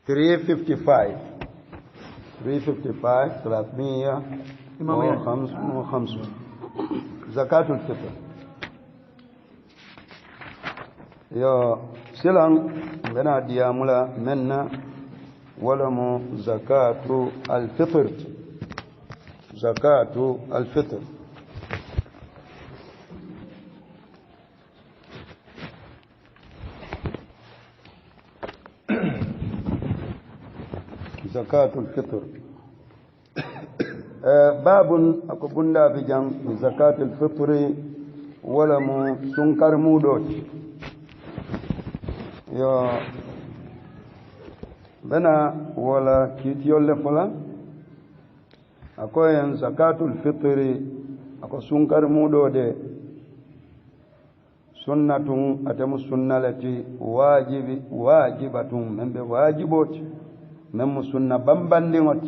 355 355 زكاة الفطر يا سلام بنا دياملا منا ولم زكاة الفطر زكاة الفطر زكاة الفطر باب أكبرنا بجان زكاة الفطر ولم سنكر مودوت يا بنا ولا كيتيول فلا أكوين زكاة الفطر أكو سنكر مودوت سنة أتم سنة التي واجبة من بواجبوت من سنة بمبندمت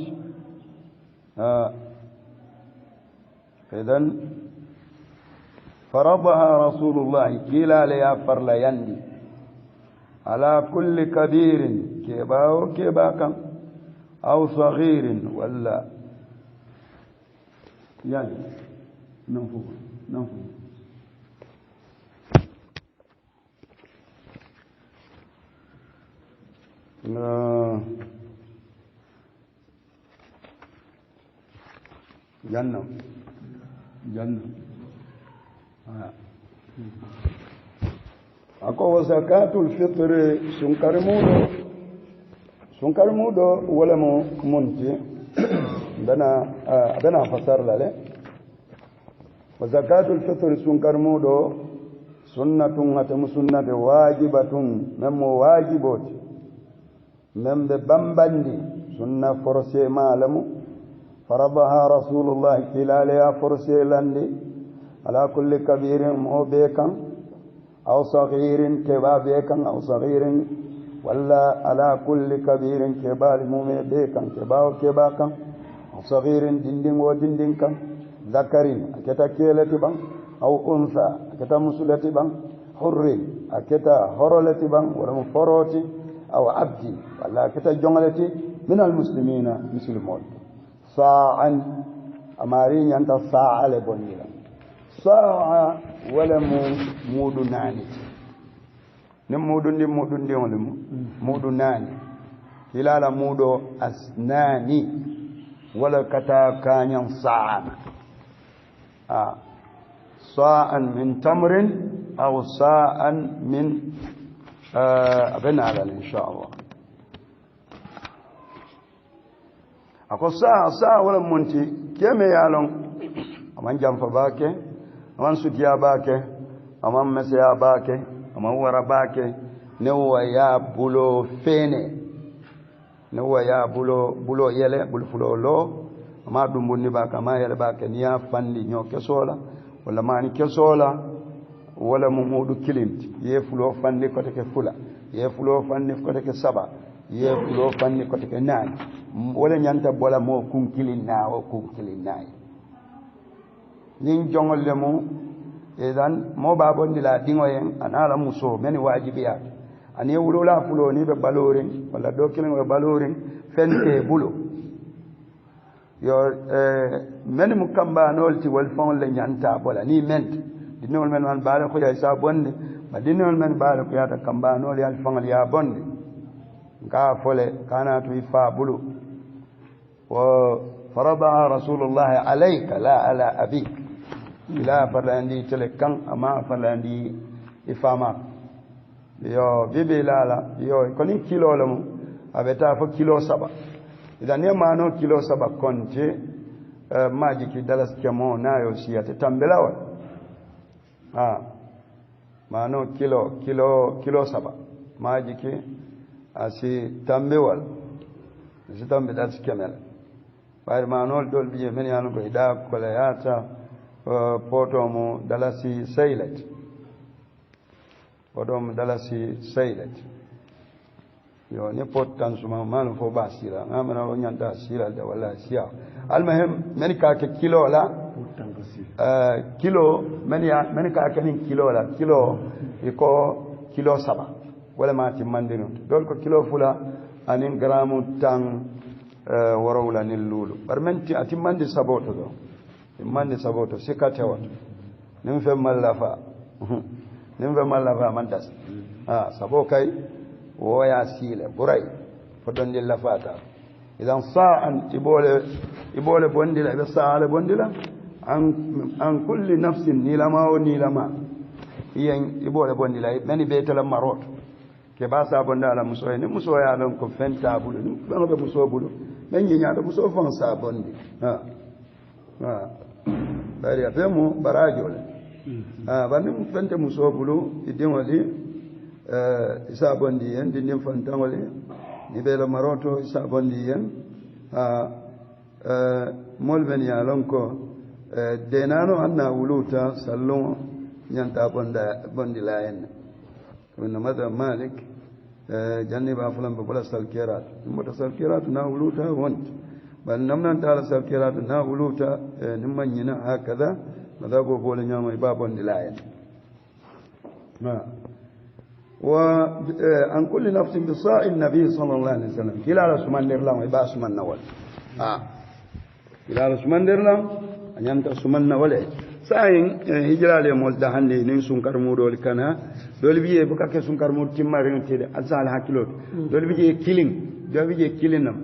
إذن فرضها رسول الله كلا ليا فرلا يندي على كل كبير كباو كباكا أو صغير ولا يعني نفو جنة أكو زكاة الفطر سنكر مودو ولا منتي بنا فسر له وزكاة الفطر سنكر مودو سنة هتم سنة واجبة من واجبات من بمبندي سنة فرسي مالمو فرضها رسول الله خلالها فرسي لندي على كل كبير مو بيكا أو صغير كبا بيكا أو صغير ولا على كل كبير كبا مو بيكا كبا أو صغير دندن ودندن كم ذكر أكتا كيلة بان أو أنثى أكتا مسلة بان حر أكتا حرلة بان ولا مفروتي أو عبد ولا أكتا جملة من المسلمين مسلمون ساعا أمارين أنت ساعة لبنيلا ساعة ولا مود ناني نمود دي ولا مود ناني كلا مود أسناني ولا كتا كان ساعة ساعا من تمر أو ساعا من أبنى إن شاء الله ako saa wala monti keme yalon aman jamfa bake aman sutiya bake aman mesya bake aman wara bake ne waya bulo fene ne waya bulo yele bul fulo lo ama dumbuni baka ma yele bake niya fandi nyo kesola wala mani kesola wala mumudu kilinti ye fulo fandi ko take fula ye fulo fandi ko take saba ye fulo fandi ko take nani wala nyanta bola mo kunkilin na o kunkilin nay nin jongol le mo edan mo babondi la dingoyen anala muso meni wajibiyat ani wulula fulo ni be balorin wala do kilin be balorin fente bulo yo meni mukamba nolti wal fon le nyanta bola ni ment dinol men man baale ko ya sa bonde ba dinol men baale ko ya ta kamba nol ya fon ya bonde ka fole kana tu ifa bulo وفرضها رسول الله عليك لا على أبيك لا فرلاندي تلكن أما فرلاندي إفاما يو بيبي لا يو كوني كيلو لمو أبتا فو كيلو سبا إذا نيما نو كيلو سبا كونتي ماجي كي دلس كمو نايو سياتي تنبلاوال ما نو كيلو سبا ماجي كي أسي تنبوال أسي تنبدالس كمل bayr manol dol biye men yanu ko ida ko la yata poto mo dalasi saylet poto mo dalasi saylet yo ne pot tan suma man fo basira ngamana o nyanta sira da wala siya almuhim men ka ke kilo la kilo men ka ke nin kilo la kilo iko kilo saba wala ma ti mandino dol ko kilo fula anin gramu tan worowla nin luulu bar menti atimmandi saboto do timmandi saboto sikate wato nin fe mallafa nin fe mallafa man das sabo kay woya siile buray fodondi lafata idan sa'an ibole bondila be sa'ale bondila an kulli nafsin nilama o nilama yen ibole bondila meni be tala marot ke ba sa bonda ala muso ni muso ya lon ko fenta bulu ni ba be muso bulu men nyinya da muso fon sa bondi bari afemu barajo le banim fenta muso bulu idin wali isa bondi yen din fanta wali ni be la maroto isa bondi yen molben ya lon ko denano anna wuluta sallon nyanta bondi la yen wonna madha malik janni ba fulan ba bala salkirat mota salkirat na wuluta wont bal namnan taala salkirat na wuluta nimman yina hakaza madha go bole nyama ba bondi la yen wa an kulli nafsin bi sa'in nabi sallallahu alaihi wasallam kila rasman dirlam ba suman nawal kila rasman dirlam anyanta suman nawal sayin hijrale mol da hande nin sunkar mudol kana dol biye bu kake sunkar mud timmare tede azal hakilot dol biye killing nam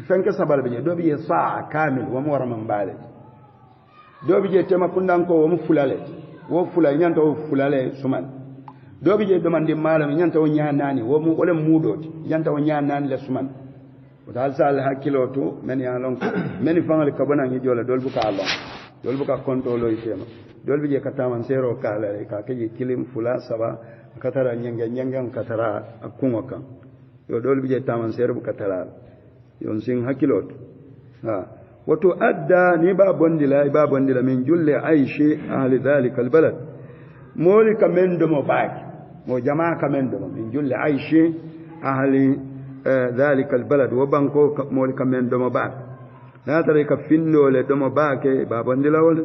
fanke sabal biye do biye sa kamil wa mawara man bale do biye tema kundan ko wo mu fulale wo fulale nyanta wo fulale suman do biye do mande malam nyanta wo nyaanani wo mu wala mudoti nyanta wo nyaanani le suman wata azal hakiloto men ya lon men fangal kabana ngi jola dol bu ka Allah dol buka kontolo itema dol bije kataman sero kala ka keje kilim fula saba katara nyanga katara akungo kan yo dol bije taman sero buka tara yon sing hakilot wato adda ni ba bondila min julle aishi ahli dhalika albalad moli kamendo mo baki mo jamaa kamendo min julle aishi ahli dhalika albalad wa banko moli kamendo mo baki na tare ka finno le domo baake babondi lawol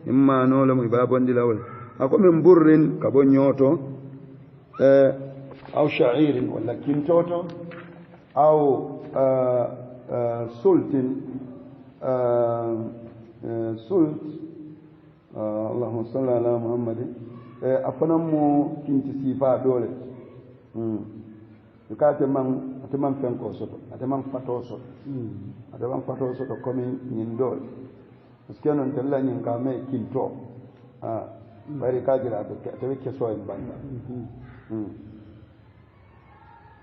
imma no le mo babondi lawol ako min burrin ka bonyoto aw sha'irin wala kintoto aw sultin sult Allahumma salli ala Muhammad afanan mo kinti sifa dole kate man fenko soto man fato soto man fato soto comme nyin dol parce que non tella nyin ka me kinto bari ka jira to ke so en banda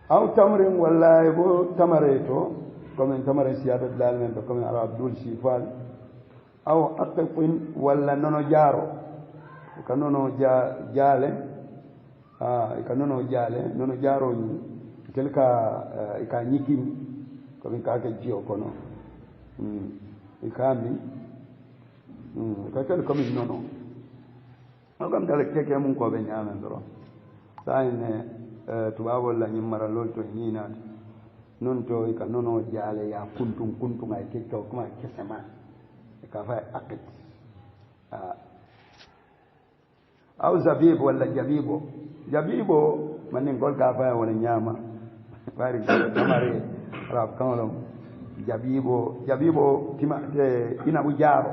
aw tamrin wallahi bo tamareto comme tamare siyada dal men comme ara abdul sifal aw atqin walla nono jaro kanono jale kanono jale nono jaro ni telka ka nyiki ko min ka ke jio kono ikami ka tel ko min nono agam dal keke mun ko be nyama ndoro sayne tubabo la nyimara lolto nyina non to ka nono jale ya kuntum ay ke to kuma kesema ka fa akit au zabib wala jabibo manin gol ka fa wala nyama bari tamare rab kanolo jabibo tima ina bujaro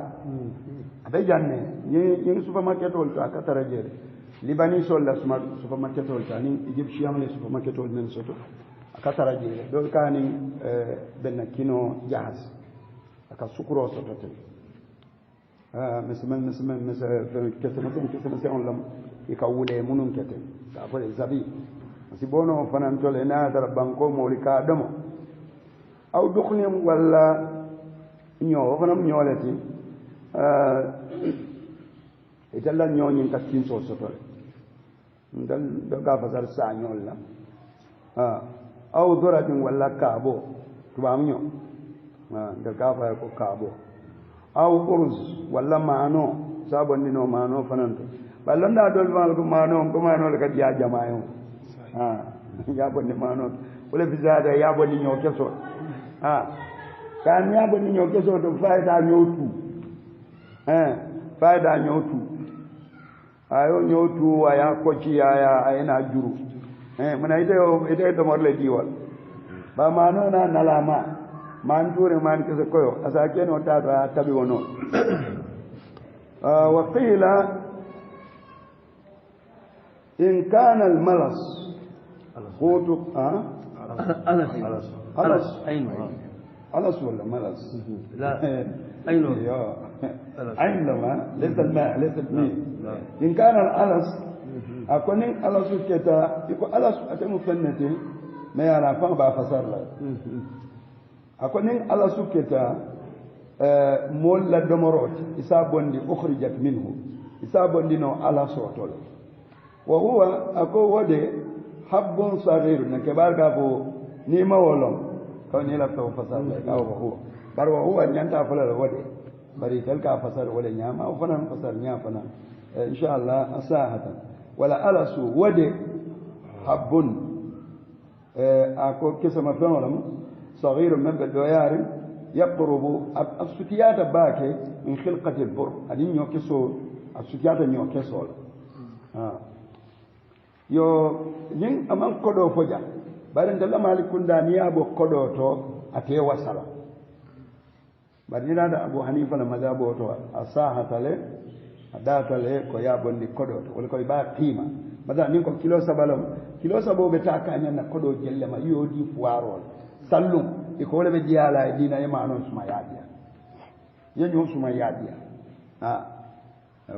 abe janne ni supermarket ol ta katara jere libani sol la supermarket ol ta ni egyptian le supermarket ol men soto katara jere do kani benna kino jahaz aka sukuro soto te mesmen kete on lam ikawule munun kete ta ko zabi si bono fanantole na dara banko molika damo aw dukhnim walla ñoo fanam ñooleti italla ñooñin ka kinso sotole ndal do ga fasar sa ñol la aw doratin walla kaabo tubam ñoo ndal ga fa ko kaabo aw uruz walla maano sabon dino maano fananto ballonda dol mal ko maano le ka dia jamaayo ya bonni maano wala bizada ya bonni ñoo keso kan ya bonni ñoo keso to fayda ñootu fayda ñootu ayo ñootu aya ko ci aya ayna juru mena ite do morle diwal ba manona nalama man ture man kese koyo asa keno tata tabi wono wa qila in kana al malas qutu alas alas ولا ملس لا عين عين لما ليس الماء ليس الماء إن كان الألس أكون ألس كتا يكون ألس أتم فنتي ما يعرف فما بفسر له أكون ألس كتا مول الدمرات إسابون دي أخرجت منه إسابون دي نو ألس وطول وهو أكو ودي حب صغير نكبار كابو نيما ولم كوني لا تفسر له هو بل وهو ينتهي فلا ودي bari talka fasar wala nyama o fanan fasar nya fana insha Allah asahatan wala alasu wade habun ako kisama fenwalam صغير من بالدويار يقرب السكيات باكي من خلقة البر أدين يوكسو السكيات يوكسو yo yin aman kodo foja barin da malikun da niya bo kodo to ate wasala bari da Abu Hanifa na mazhabu to asahatale adatale ko ya bondi kodo to wala ko ba qima maza nin ko kilo sabo be ta kanya na kodo jelle ma yodi fuarol sallum e ko le be jiala dina e ma non suma yadia yenyo suma yadia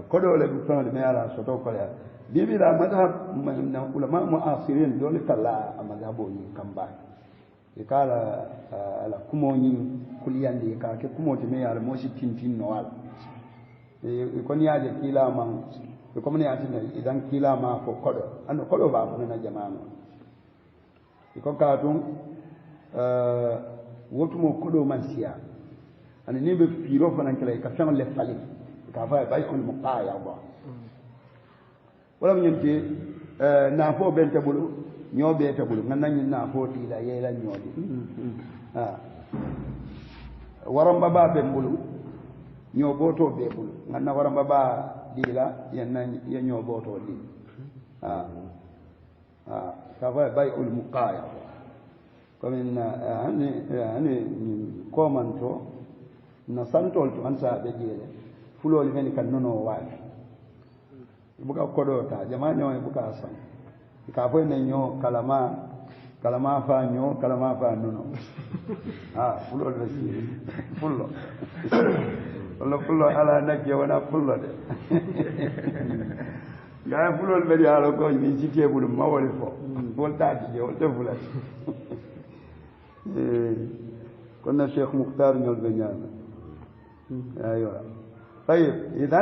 kodo le bu fana me ala so to ko ya bibi da mazhab na ulama muasirin dole kala mazhabu ni kamba ikala ala kumoni kuliyande ka ke kumote me ala moshi tintin no wala e ko ni aje kila man e ko ni aje idan kila ma ko kodo an kodo ba ko na jamaano e ko ka tun wotu mo kodo man siya an ni be firo fanan kala ka tan le fali ka fa bay on muqaya ba wala ñenti na fo bente bulu ñobe te bulu ngan nañ na fo ti la yela ñodi waramba ba be bulu ñoboto be bulu ngan na waramba ba dila yen nañ ye ñoboto di ka fa bay ul muqaya ko min ani ko man to na santol to ansa be jele fulol men kan nono waati buka kodo ta jama nyo buka san ka fo ne nyo kalama fa nono fulol be si fullo ala nakje wana fullo de ga fulol be ya lo ko ni ci tebul mawali fo volta je volta fulat كنا شيخ مختار نول بنيانا ايوه طيب اذا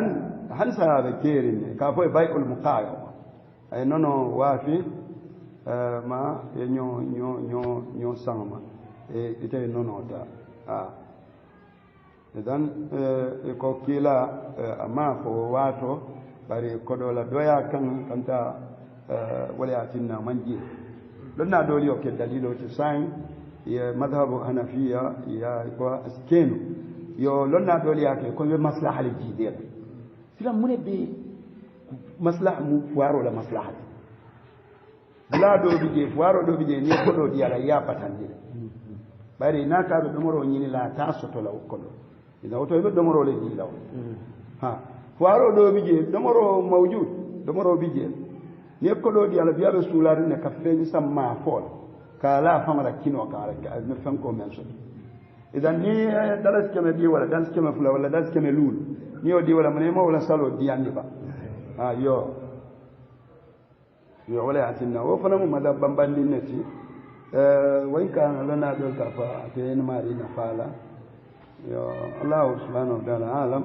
هنسى هذا كيرين كافو بايع المقايضه اي نونو وافي ما نيو سانما ايتي نونو تا اذا ko kila ama fo wato bari kodola doya kan kanta wala atinna manji lonna doli o ke dalilo ci sai ya madhhabu hanafiya ya ko askenu yo lonna doli yake ko be maslaha al jidiyya sila mune be maslaha mu fuaro la maslaha la do bije fuaro do bije ni ko do diala ya patande bari na ka do moro nyini la ta soto la ko do ida oto be do moro le di law fuaro do bije do moro mawjud do moro bije ni ko do diala biya be sulari ne ka feñi samma fol kala famara kino kala me fen ko men so idan ni dalas keme di wala dalas keme fula wala dalas keme lul ni o di wala mane mo wala salo di andi ba yo wala atinna wo fana mo madab bambandi neti way kan lana do ka fa te en mari na fala yo Allah subhanahu wa ta'ala alam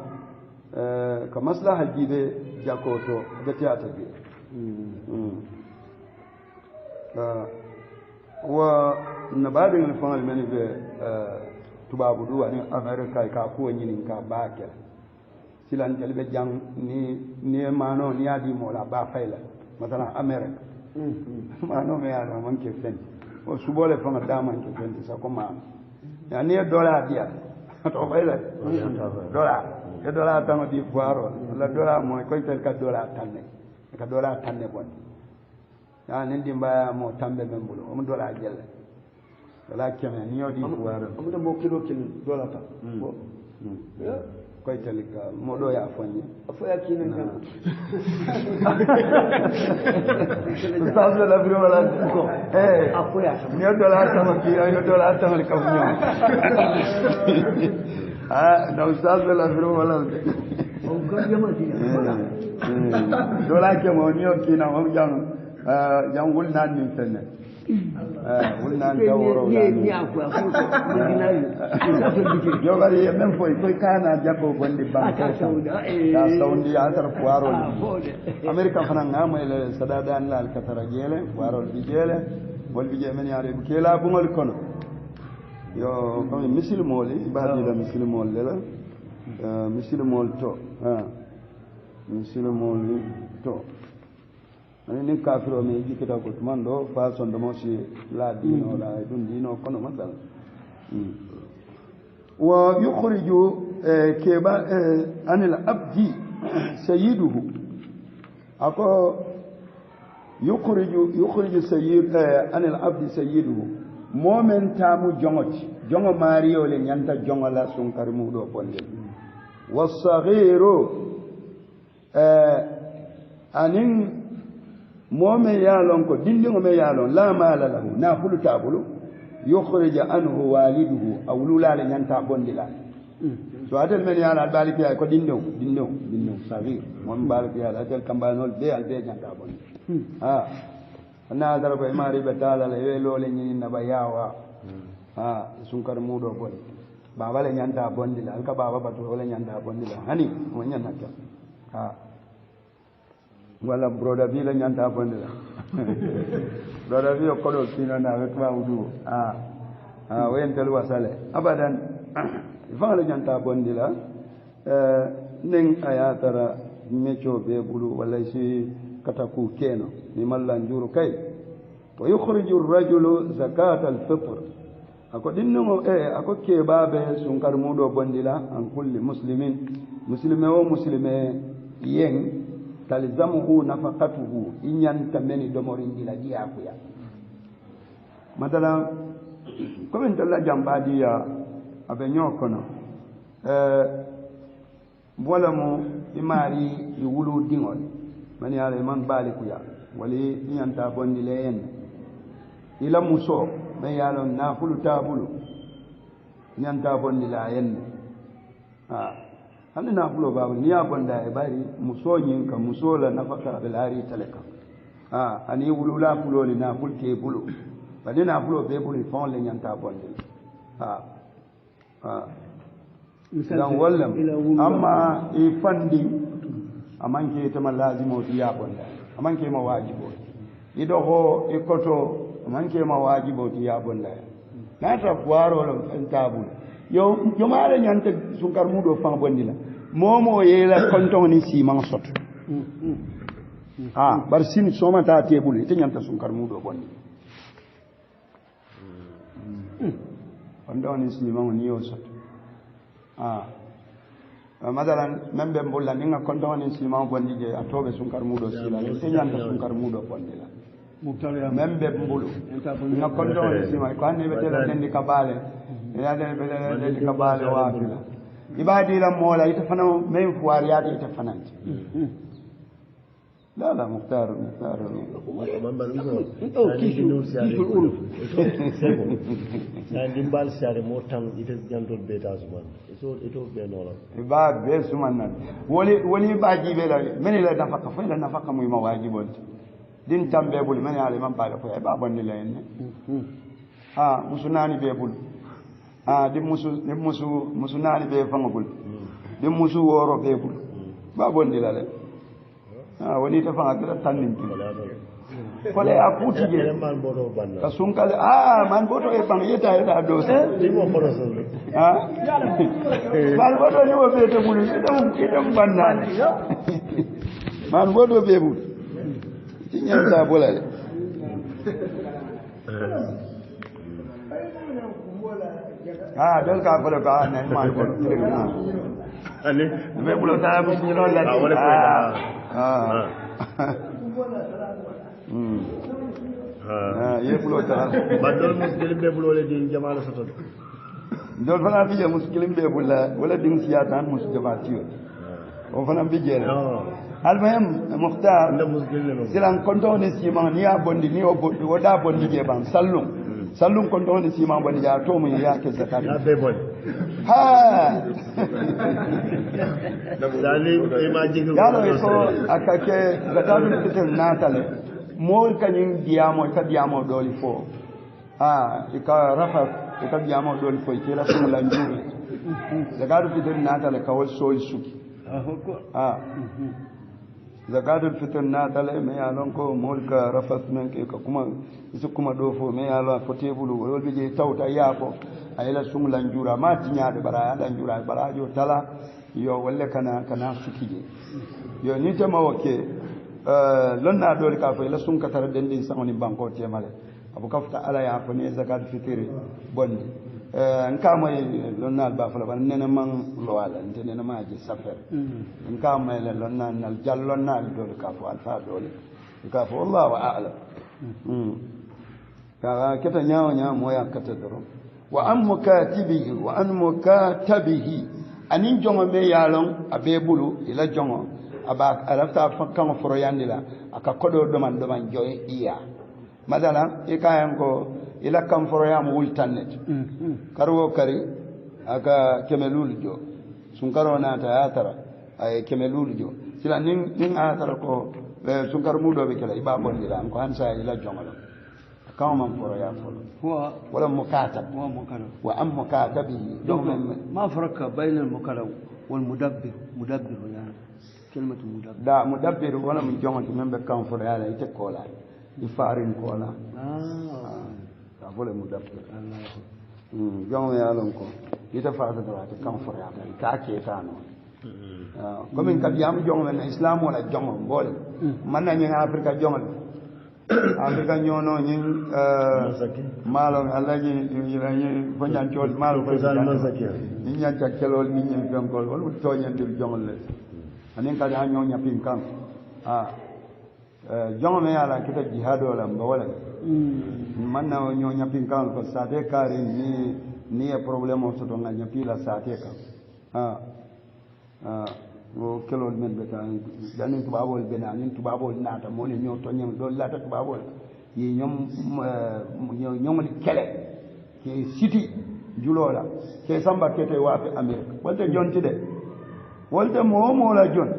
ka maslaha jibe jakoto gatiata bi wa nabadin alfan almani be tubabu duwa ni america ka ko nyini ka bakel silan jalbe jang ni mano ni adi mola ba fayla masala america mano me ya man ke fen o subole fanga dama ke fen sa ko ma ya ni dola dia to fayla dola tan di fuaro la dola mo ko tel ka dola tanne bon ya nen di mbaya mo tambe membulo o dola jelle wala keme ni yodi fuwaro amuda mo kilo dola ta bo koy talika modo ya fonye afoya kinen kan ustaz la biro wala ko afoya ni dola sama ki ay dola sama ka funyo na ustaz la biro wala on ko yamati dola ke mo ni ki na mo jangul nan ni fenne wulnan dawro ni akwa yo bari men foy koy kana jabbo bonde banque ta sawndi asar poirol america fana ngama ele sadada an lal katara jele poirol bi jele bol bi je men yaade bu kela bu ngol kono yo comme misil moli ibadi la misil mol la misil mol to misil mol to ani kafiro me jikita ko mando fa son do mosi la dino la dun dino kono masal wa yukhriju keba anil abdi sayyiduhu ako yukhriju sayyid anil abdi sayyiduhu momen tamu jongo mario le nyanta jongo la sun karmu do bonde was-saghiru anin momen yalon ko dindingo me yalon la mala lahu na fulu tabulu yukhrija anhu waliduhu awlula le nyanta bondila so adel men yala baliki ko dinno sagir mon baliki yala adel kambanol be al be nyanta bondi ana dara ko mari betala le welo le nyin na bayawa sunkar mudo bondi baba le nyanta bondila alka baba batu le nyanta bondila hani mo nyanta wala broda bi la nyanta bonde la broda bi ko do sino na avec ma wudu wen tel wasale abadan fa la nyanta bonde la nen ayatara mecho be bulu wala si kataku keno ni mallan juru kay wa yukhriju ar-rajulu zakat al-fitr ako dinno ako ke babe sunkar mudo bonde la an kulli muslimin muslime yen talzamuhu nafaqatuhu inyan tameni domorin dila diakuya madala ko en talla jambadia abe nyokono wala mo imari iwulu dingol mani ala man balikuya wali inyan ta bondile en ila muso me yalo nafulu tabulu inyan ta bondila en hannu na fulo babu ni ya banda ya bari musonyin ka musola nafaka bilari talaka ani wulula fulo ni na fulke bulu bani na fulo be bulu fon le nyanta bonde dan wallam amma e fandi amanke ta malazimo ya bonda amanke ma wajibo ido ho ikoto amanke ma wajibo ya bonda na ta fuaro lo tabul yo mare nyante sunkar mudo fang bondila momo yela konton ni siman sot bar sin soma ta tebul ite nyanta sunkar mudo bondi konton ni siman ni yo sot madalan membe mbulla ninga konton ni siman bondi je atobe sunkar mudo sila ite nyanta sunkar mudo bondila membe mbulu ninga konton ni siman ko anne betela tendi kabale ya de bele de kabale wa kila ibadi la mola itafana men fuariyati itafananti la muhtar to kishu ulu na dimbal sare motam ite jantol beta suman ito be nola ba be suman nan woli baji be la men la nafaka fa la nafaka muy mawajibon din tambe bul men ale man ba fa ba bonni la en musunani be bul di musu naani be fangul di musu woro be bul ba bondi la le woni ta fanga ta tannin ki kole akuti je man bodo banna ka sunkale man bodo e bang yeta do di mo bodo so man bodo ni wo be te bul idam banna man bodo be bul ti nyanta bolale dol ka ko ka ne man ko ani be bulo ta bu ni non la wala ko ye bulo tara ba dol muslim be bulo le din jamaala soto dol fana bi je muslim be bulla wala ding siyatan mus jamaatiyo o fana bi je almayam mukhtar silan konto ne sima ni ya bondi ni o bondi woda bondi je ban sallum konto ne sima bondi ja to mun ya ke zakat ya be bondi ha dali imagine yalo ko akake zakatul fitr natale mol kanyim diamo doli fo ika rafa ika diamo doli fo kila sunla njuri zakatul fitr natale kawol sol suki zakatul fitr natale me yalon ko mol ka rafa men ke kuma isukuma do fo me yalo fo tebulu wol be je tawta yako ayla sunla njura ma tinyade bara ala njura bara jo tala yo walle kana sukije yo ni tema woke lonna dole ka fa la sun ka tar den din sangoni banko temale abu kafta ala ya fa ne zakat fitri bondi nka moy lonna ba fa ban nena man lo wala nena ma ji safer nka moy la lonna nal jallonna dole ka fa alfa dole ka fa wallahu a'lam ka keta nyaaw moya kata doro wa an mukatabihi anin jongo me yalon abe bulu ila jongo aba alafta kan foro yandila aka kodo doman joy iya madala e kayan ko ila kan foro yam wultanet karwo kari aka kemelul jo sun karona ta yatara ay kemelul jo sila nin atara ko sun kar mudo be kala iba bondira ko hansa ila jongo كم من فريا هو ولا مكاتب وأم مكاتبه ما فرق بين المكلف والمدبر يعني كلمة مدبر لا مدبر ولا من جمعة من بكام فريا لا يتكولا يفارين كولا أقول مدبر جمعة يالونكو يتفاعل دلوقتي كام فريا كاكي كانوا كم إن كبيام جمعة من الإسلام ولا جمعة بول من نيجي أفريقيا جمعة Afrika nyono nyin malo alaji yirayi fonyan chol malo ko ni nyanta kelol ni nyen gangol wol to nyandir jongol anen ka da nyonya pin kan jongo me ala kita jihad wala mbawala manna nyonya pin kan ko sate kare ni e problème so to nganya pila sate kan wo kelol men be tan danin tubabol be nanin tubabol nata mo ne ñoo to ñem do lata tubabol yi ñom li kele ke city julola ke samba kete wafe amerique wolte jonti de wolte mo la jon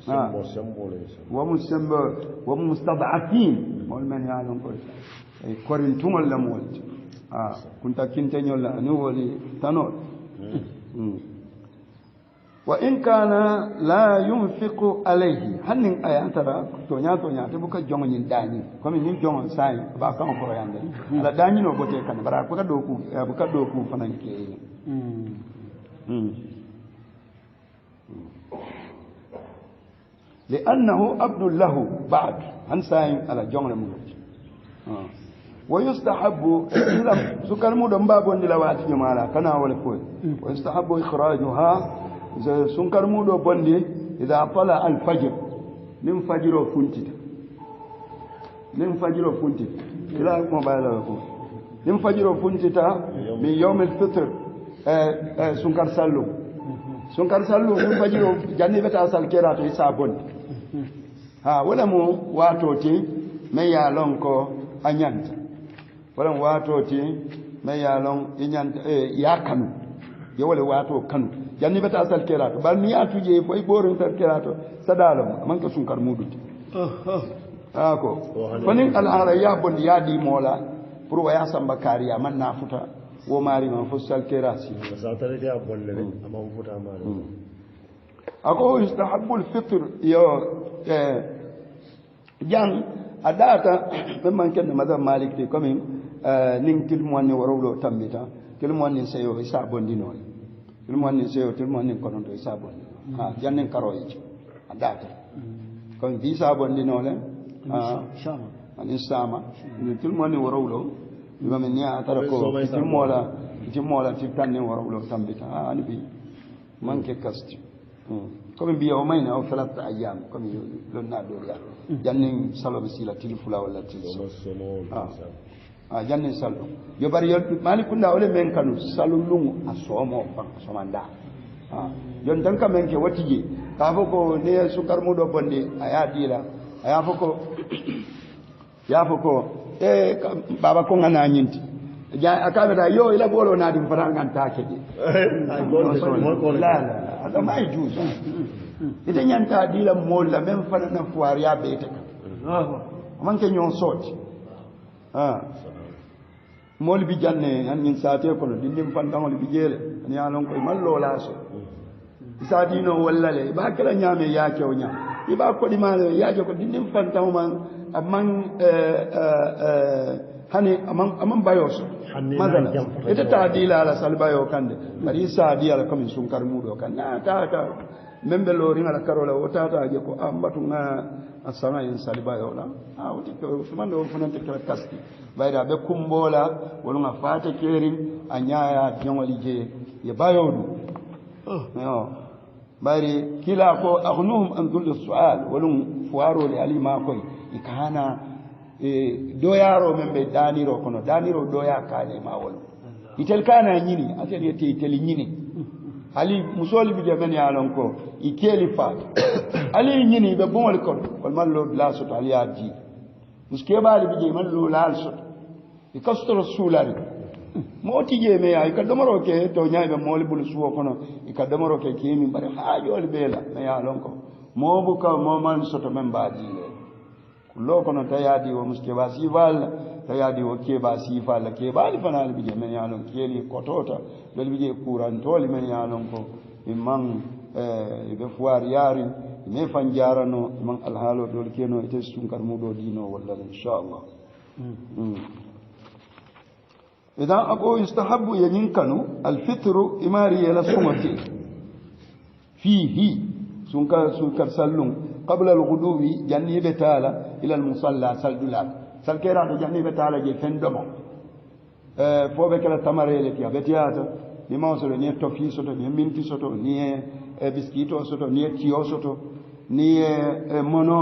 wa musamma wa mustad'afin mol men ya lon ko e korin tumol la mo kunta kinte ñolla ni woli tanol وإن كان لا ينفق عليه هنن أيان ترى تونيا تبوك جون داني كم ين جون ساي باكم كرويان ده على داني نو بوتي كان برا بوك دوكو فنان كي لأنه عبد له بعد هن ساي على جون الموت ويستحب إذا سكر مودم بابون دلواتي جمالا كنا ولا كوي ويستحب إخراجها sunkar mudo bonde idha tala al fajr nim fajiro funtita ila ko bayla ko nim fajiro funtita min yawm al fitr sunkar sallu nim fajiro janni beta sal kerato isa bonde wala mo watoti me ya lon ko anyanta wala watoti me ya lon inyanta ya kanu ye wala wato kanu janni beta sal kerato bal mi atuje foy borin sal kerato sadalo man ko sunkar muduti ko fanin al araya bon ya di mola pour waya samba kariya man na futa wo mari man fo sal kerasi sa tare dia bolle amam futa mari ako istahabbu al fitr yo jang adata man ken madam malik te comme ning til mo ni warolo tambita til mo ni sayo isa bondino til mo ni sayo til mo ni kono to isa bondi jannen karoyi adata comme visa bondino le shama ani sama til mo ni warolo bima ni atara ko til mo la ti tanne warolo tambita ani bi manke kasti comme biya o mayna o 3 ayyam comme lonna do ya janni salo be sila tilfula wala tilso janni salo yo bari yo mali kunda ole men kanu salo lungu asomo fa somanda yon danka men ke watije ka foko ne sukar mudo bonde aya dila aya foko ya foko baba ko ngana nyinti ja akabe da yo ila bolo na dim faranga take di la ada mai juza ite nyanta dila molla men fana na fuariya beta man ke nyon soti mol bi janne an nyin saate ko no dindim fanda mol bi jele ni alon ko mallo la so isa dino wallale ba kala nyame ya kewnya iba ko di male ya ko dindim fanda man amman hani amman bayos madana ita taadila ala salbayo kande bari isa di ala kamin sun karmudo kan na ta membe lo ringa la karola o tata je ko ambatu nga asana in salbayo la wuti ko mande o funante kala kasti bayda be kumbola wolunga fata kerin anyaya nyongoli je ye bayodu no bari kila ko aghnuhum an kulli su'al wolun fuaro li alima koy ikana doyaro membe daniro kono daniro doya kane ma wol itel kana nyini atel yete itel nyini ali musoli bi jamen ya lon ko ikeli fat ali nyini be bon ko wal mallo la sot ali aji muske bali bi mallo la sot ikasto rasulari moti je me ay ka domoro ke to nyaabe moli bul suwo kono ka domoro ke kimi bare haajol bela me ya lon ko mo bu ka mo man soto men baaji kullo kono tayadi wo muske ba sifal tayadi wo ke ba sifal ke ba li fanal bi je men ya lon keli kotota bel bi je kuran toli men ya lon ko imman be fuar yari me fanjarano imman alhalo dol keno ite sun karmudo dino walla inshallah إذا أقول يستحب ينكنوا الفطر إماري إلى سمتي فيه سنكر سلم قبل الغدو جني بتالا إلى المصلى سلدلات سلكيرات جني بتالا جي فندمو فوبك التماري لك يا بتياتا لما وصل نيه توفي سوتو نيه مينتي سوتو نيه بسكيتو سوتو نيه تيو سوتو نيه مونو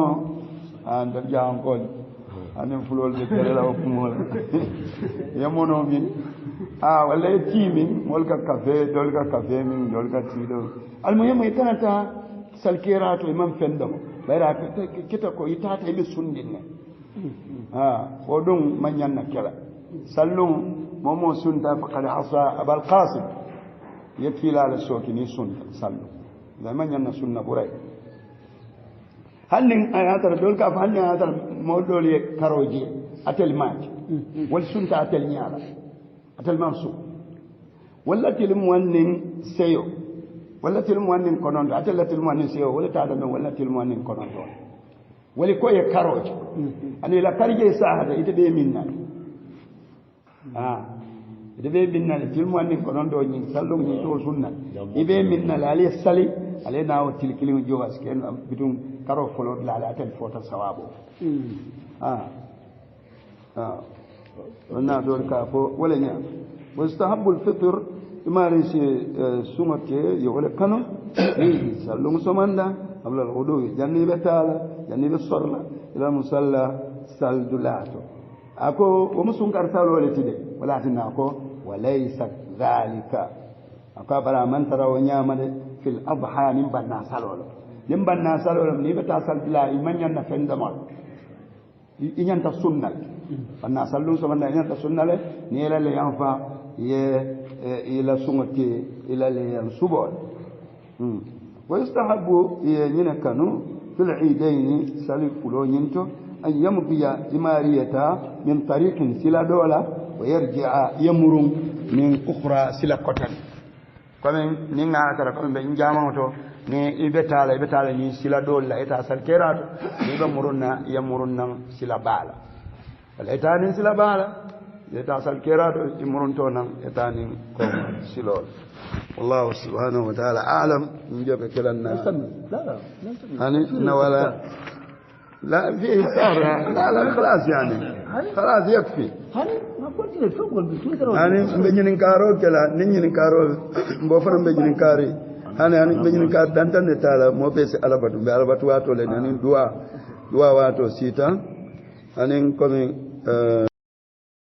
عند جام كول anen fulol de kala o kumol yamono min wala timin molka cafe dolka cafe min dolka tido almuhim itanata salkirato imam fendo bayra kita ko itata be sundinne odum manyanna kala sallum momo sunta faqad asa abul qasim yakila ala sokini sunta sallu da manyanna sunna buray hannun ayatar dolka fa hannun ayatar modoli karoje atel maji wal sunta atel nyala atel mansu walla tilum wannin seyo walla tilum wannin konondo atel tilum wannin seyo walla taada men walla tilum wannin konondo wali ko e karoje ani la karje sahada ite be minna ite be minna tilum wannin konondo nyin sallum ni to sunna ibe minna la ali sali ale nawo tilkilim jowas ken bitum karo folo la la tel fota sawabo wana dol ka fo wala nya mustahabul fitr imari si sumate yo wala kano sallum somanda abla al-ghudu janni betala janni besorla ila musalla saldulato ako o musunkar salo wala tide wala tinna ko walaysa dhalika akabara man taraw nyamade fil adha min banna salolo nim banna salolo ni beta salbila imanyan na fendamal inyanta sunnal banna sallu so banna inyanta sunnale ni ila le yanfa ye ila sungati ila le yansubol wa yustahabu yina kanu fil eidain salifulo nyinto an yamdiya imariyata min tariqin sila dola wa yarji'a yamurun min ukhra sila kotan comme ni nga tara comme be njama to ni ibetala ni sila dolla eta sal kerato ni be murunna ya murunna sila bala wala eta ni sila bala eta sal kerato imurunto nan eta ni ko silo wallahu subhanahu wa ta'ala a'lam njobe kelanna لا hani na wala لا فيه صار لا خلاص يعني خلاص يكفي هاني ما قلت لك فوق البتون يعني بيجين كارو كلا نيجين كارو بوفرم بيجين كاري ani be ka dantan ne tala mo be se alabatu be alabatu wato le ani duwa wato sita anin komi